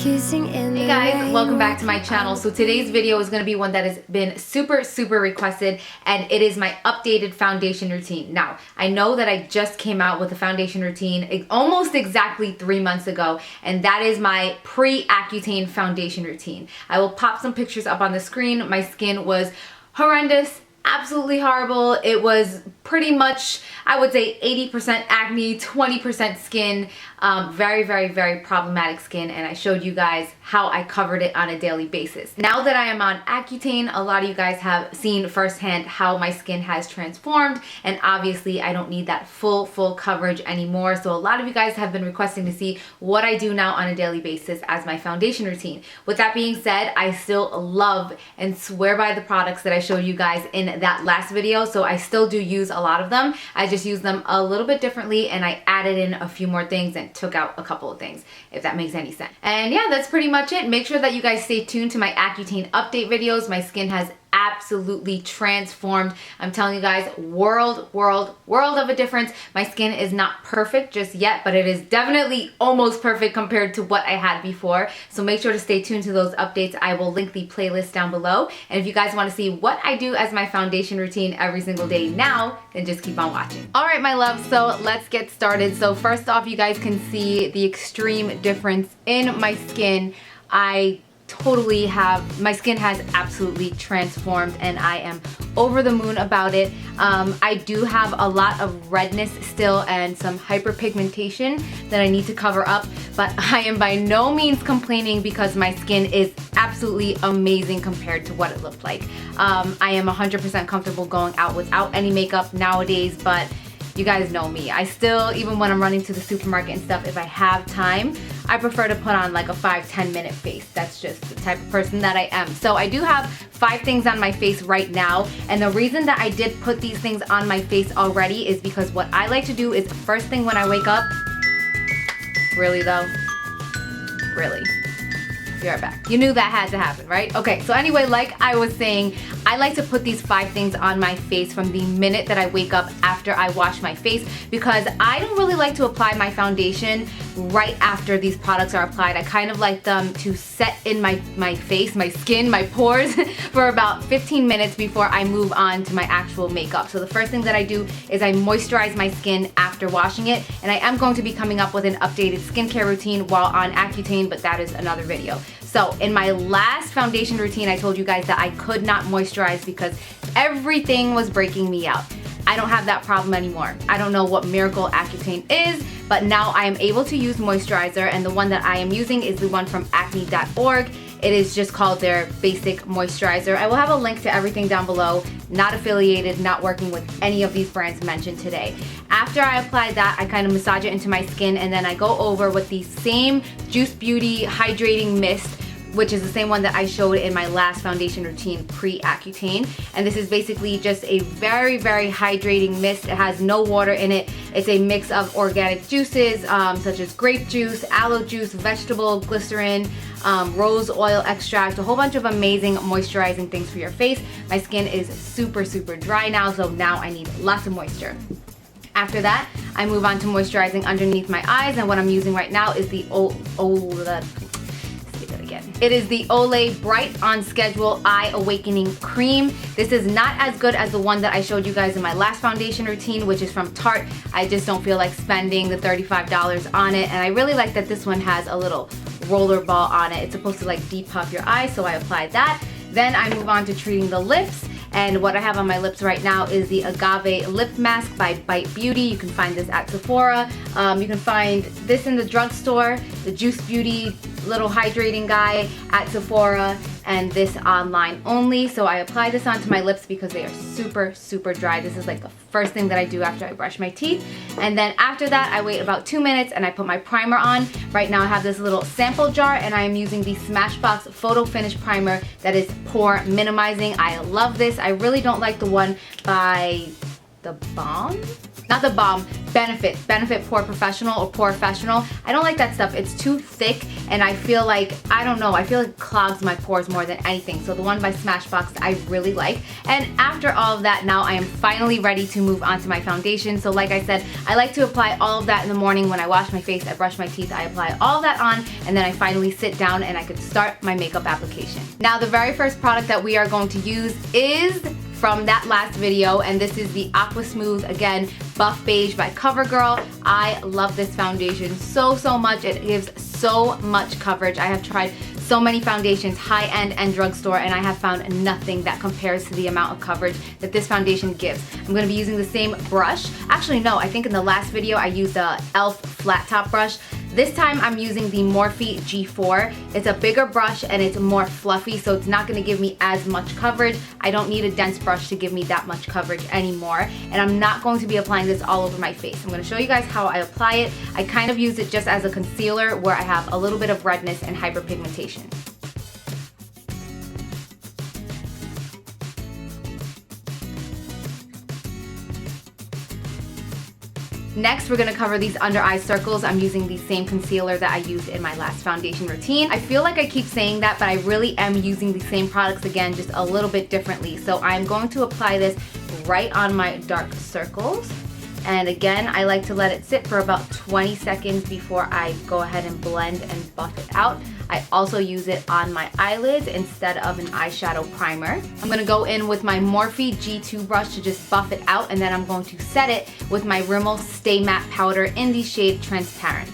Hey guys, welcome back to my channel. So today's video is going to be one that has been super requested, and it is my updated foundation routine. Now, I know that I just came out with a foundation routine almost exactly 3 months ago, and that is my pre-Accutane foundation routine. I will pop some pictures up on the screen. My skin was horrendous. Absolutely horrible. It was pretty much, I would say 80% acne, 20% skin, very problematic skin, and I showed you guys how I covered it on a daily basis. Now that I am on Accutane, a lot of you guys have seen firsthand how my skin has transformed, and obviously I don't need that full coverage anymore. So a lot of you guys have been requesting to see what I do now on a daily basis as my foundation routine. With that being said, I still love and swear by the products that I showed you guys in that last video, so I still do use a lot of them. I just use them a little bit differently, and I added in a few more things and took out a couple of things, if that makes any sense. And yeah, that's pretty much it. Make sure that you guys stay tuned to my Accutane update videos. My skin has absolutely transformed. I'm telling you guys, world of a difference. My skin is not perfect just yet, but it is definitely almost perfect compared to what I had before. So make sure to stay tuned to those updates. I will link the playlist down below. And if you guys want to see what I do as my foundation routine every single day now, then just keep on watching. All right, my love, so let's get started. So first off, you guys can see the extreme difference in my skin. My skin has absolutely transformed, and I am over the moon about it. I do have a lot of redness still and some hyperpigmentation that I need to cover up, but I am by no means complaining because my skin is absolutely amazing compared to what it looked like. I am 100% comfortable going out without any makeup nowadays, but you guys know me. I still, even when I'm running to the supermarket and stuff, if I have time, I prefer to put on like a 5-10 minute face. That's just the type of person that I am. So I do have 5 things on my face right now, and the reason that I did put these things on my face already is because what I like to do is first thing when I wake up, really though, really. Be right back. You knew that had to happen, right? Okay, so anyway, like I was saying, I like to put these 5 things on my face from the minute that I wake up after I wash my face, because I don't really like to apply my foundation right after these products are applied. I kind of like them to set in my face, my skin, my pores for about 15 minutes before I move on to my actual makeup. So the first thing that I do is I moisturize my skin after washing it, and I am going to be coming up with an updated skincare routine while on Accutane, but that is another video. So in my last foundation routine, I told you guys that I could not moisturize because everything was breaking me out. I don't have that problem anymore. I don't know what miracle Accutane is, but now I am able to use moisturizer, and the one that I am using is the one from acne.org. It is just called their basic moisturizer. I will have a link to everything down below. Not affiliated, not working with any of these brands mentioned today. After I apply that, I kind of massage it into my skin, and then I go over with the same Juice Beauty Hydrating Mist, which is the same one that I showed in my last foundation routine pre-Accutane. And this is basically just a very hydrating mist. It has no water in it. It's a mix of organic juices such as grape juice, aloe juice, vegetable glycerin, rose oil extract, a whole bunch of amazing moisturizing things for your face. My skin is super dry now, so now I need lots of moisture. After that, I move on to moisturizing underneath my eyes, and what I'm using right now is the It is the Olay Bright on Schedule Eye Awakening Cream. This is not as good as the one that I showed you guys in my last foundation routine, which is from Tarte. I just don't feel like spending the $35 on it, and I really like that this one has a little roller ball on it. It's supposed to like depuff your eyes, so I applied that. Then I move on to treating the lips. And what I have on my lips right now is the Agave Lip Mask by Bite Beauty. You can find this at Sephora. You can find this in the drugstore, the Juice Beauty little hydrating guy at Sephora, and this online only. So I apply this onto my lips because they are super dry. This is like the first thing that I do after I brush my teeth. And then after that, I wait about 2 minutes and I put my primer on. Right now I have this little sample jar, and I am using the Smashbox Photo Finish Primer that is pore minimizing. I love this. I really don't like the one by The Balm. not the balm, Benefit Pore Professional or Professional. I don't like that stuff. It's too thick and I feel like, I don't know, I feel like it clogs my pores more than anything. So the one by Smashbox I really like. And after all of that, now I am finally ready to move on to my foundation. So like I said, I like to apply all of that in the morning when I wash my face, I brush my teeth, I apply all of that on, and then I finally sit down and I could start my makeup application. Now the very first product that we are going to use is from that last video, and this is the Aqua Smooth, again, Buff Beige by CoverGirl. I love this foundation so much. It gives so much coverage. I have tried so many foundations, high-end and drugstore, and I have found nothing that compares to the amount of coverage that this foundation gives. I'm gonna be using the same brush. Actually, no, I think in the last video I used a e.l.f. flat top brush. This time I'm using the Morphe G4. It's a bigger brush and it's more fluffy, so it's not gonna give me as much coverage. I don't need a dense brush to give me that much coverage anymore. And I'm not going to be applying this all over my face. I'm gonna show you guys how I apply it. I kind of use it just as a concealer where I have a little bit of redness and hyperpigmentation. Next, we're gonna cover these under eye circles. I'm using the same concealer that I used in my last foundation routine. I feel like I keep saying that, but I really am using the same products again, just a little bit differently. So I'm going to apply this right on my dark circles. And again, I like to let it sit for about 20 seconds before I go ahead and blend and buff it out. I also use it on my eyelids instead of an eyeshadow primer. I'm gonna go in with my Morphe G2 brush to just buff it out, and then I'm going to set it with my Rimmel Stay Matte Powder in the shade Transparent.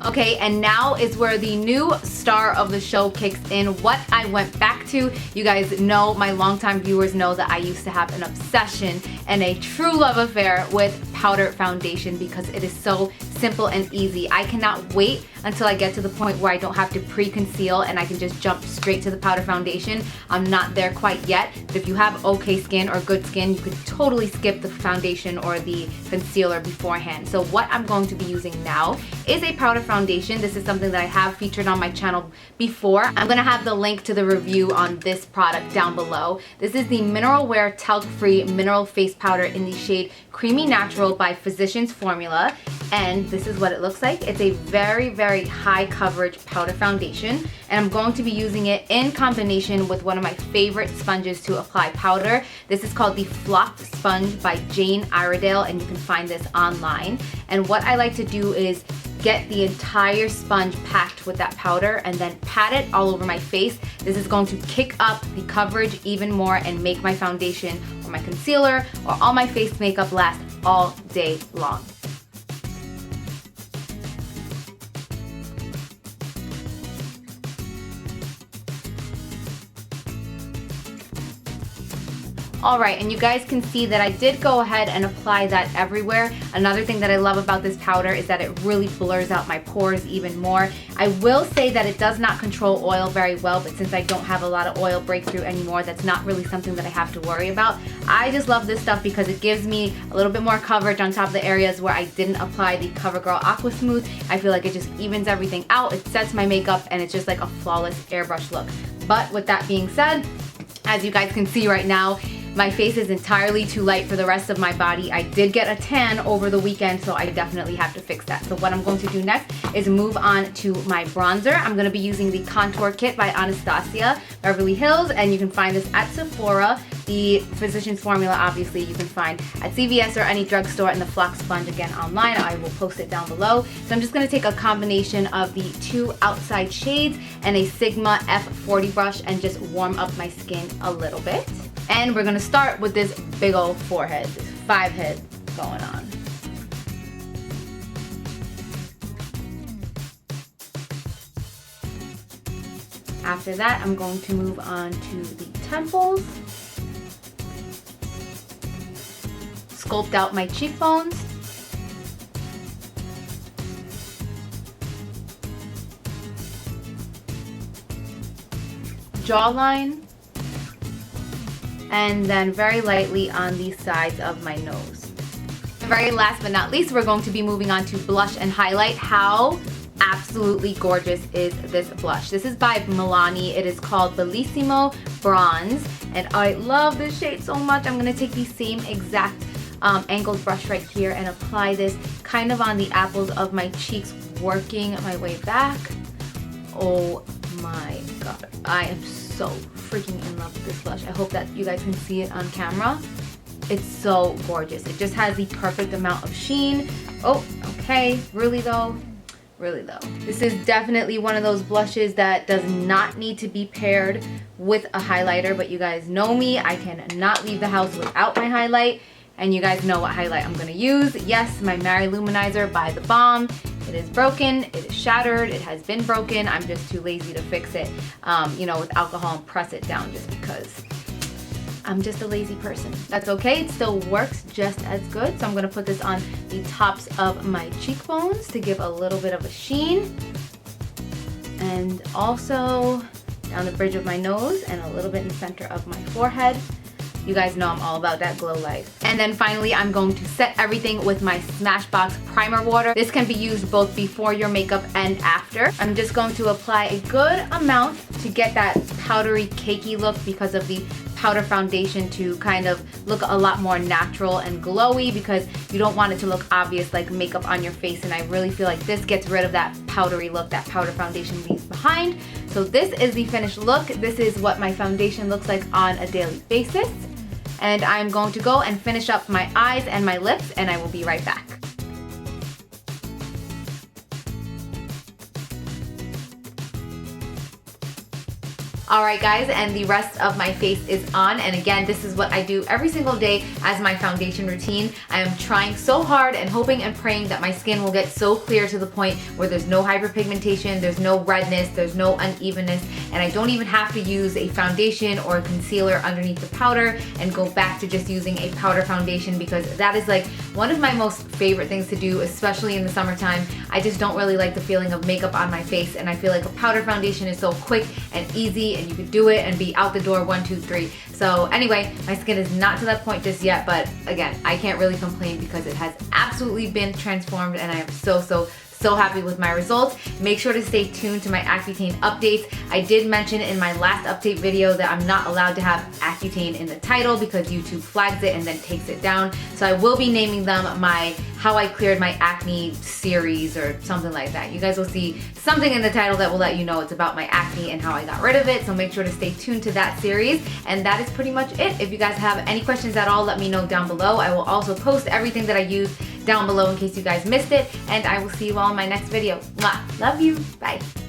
Okay, and now is where the new star of the show kicks in, what I went back to. You guys know, my longtime viewers know that I used to have an obsession and a true love affair with powder foundation because it is so simple and easy. I cannot wait until I get to the point where I don't have to pre-conceal and I can just jump straight to the powder foundation. I'm not there quite yet, but if you have okay skin or good skin, you could totally skip the foundation or the concealer beforehand. So what I'm going to be using now is a powder foundation. This is something that I have featured on my channel before. I'm gonna have the link to the review on this product down below. This is the Mineral Wear Talc-Free Mineral Face Powder in the shade Creamy Natural by Physicians Formula. And this is what it looks like. It's a very high coverage powder foundation, and I'm going to be using it in combination with one of my favorite sponges to apply powder. This is called the Flop Sponge by Jane Iredale, and you can find this online. And what I like to do is get the entire sponge packed with that powder and then pat it all over my face. This is going to kick up the coverage even more and make my foundation or my concealer or all my face makeup last all day long. Alright, and you guys can see that I did go ahead and apply that everywhere. Another thing that I love about this powder is that it really blurs out my pores even more. I will say that it does not control oil very well, but since I don't have a lot of oil breakthrough anymore, that's not really something that I have to worry about. I just love this stuff because it gives me a little bit more coverage on top of the areas where I didn't apply the CoverGirl Aqua Smooth. I feel like it just evens everything out, it sets my makeup, and it's just like a flawless airbrush look. But with that being said, as you guys can see right now, my face is entirely too light for the rest of my body. I did get a tan over the weekend, so I definitely have to fix that. So what I'm going to do next is move on to my bronzer. I'm going to be using the Contour Kit by Anastasia Beverly Hills, and you can find this at Sephora. The Physicians Formula, obviously, you can find at CVS or any drugstore, and the Flock Sponge, again, online. I will post it down below. So I'm just going to take a combination of the two outside shades and a Sigma F40 brush and just warm up my skin a little bit. And we're gonna start with this big old forehead, this 5 head going on. After that, I'm going to move on to the temples, sculpt out my cheekbones, jawline, and then very lightly on the sides of my nose. Very last but not least, we're going to be moving on to blush and highlight. How absolutely gorgeous is this blush? This is by Milani. It is called Bellissimo Bronze, and I love this shade so much. I'm gonna take the same exact angled brush right here and apply this kind of on the apples of my cheeks, working my way back. Oh my god, I am so freaking in love with this blush. I hope that you guys can see it on camera. It's so gorgeous. It just has the perfect amount of sheen. Oh, okay, really though? Really though. This is definitely one of those blushes that does not need to be paired with a highlighter, but you guys know me, I cannot leave the house without my highlight, and you guys know what highlight I'm gonna use. Yes, my Mary Luminizer by The Balm. It is broken, it is shattered, it has been broken. I'm just too lazy to fix it, you know, with alcohol and press it down just because I'm just a lazy person. That's okay, it still works just as good. So I'm gonna put this on the tops of my cheekbones to give a little bit of a sheen. And also down the bridge of my nose and a little bit in the center of my forehead. You guys know I'm all about that glow life. And then finally, I'm going to set everything with my Smashbox Primer Water. This can be used both before your makeup and after. I'm just going to apply a good amount to get that powdery, cakey look because of the powder foundation to kind of look a lot more natural and glowy, because you don't want it to look obvious like makeup on your face, and I really feel like this gets rid of that powdery look that powder foundation leaves behind. So this is the finished look. This is what my foundation looks like on a daily basis. And I'm going to go and finish up my eyes and my lips, and I will be right back. Alright guys, and the rest of my face is on, and again, this is what I do every single day as my foundation routine. I am trying so hard and hoping and praying that my skin will get so clear to the point where there's no hyperpigmentation, there's no redness, there's no unevenness, and I don't even have to use a foundation or a concealer underneath the powder and go back to just using a powder foundation, because that is like one of my most favorite things to do, especially in the summertime. I just don't really like the feeling of makeup on my face, and I feel like a powder foundation is so quick and easy, and you could do it and be out the door 1, 2, 3. So anyway, my skin is not to that point just yet, but again, I can't really complain because it has absolutely been transformed, and I am so happy with my results. Make sure to stay tuned to my Accutane updates. I did mention in my last update video that I'm not allowed to have Accutane in the title because YouTube flags it and then takes it down. So I will be naming them my How I Cleared My Acne series or something like that. You guys will see something in the title that will let you know it's about my acne and how I got rid of it. So make sure to stay tuned to that series. And that is pretty much it. If you guys have any questions at all, let me know down below. I will also post everything that I use down below in case you guys missed it, and I will see you all in my next video. Mwah. Love you. Bye.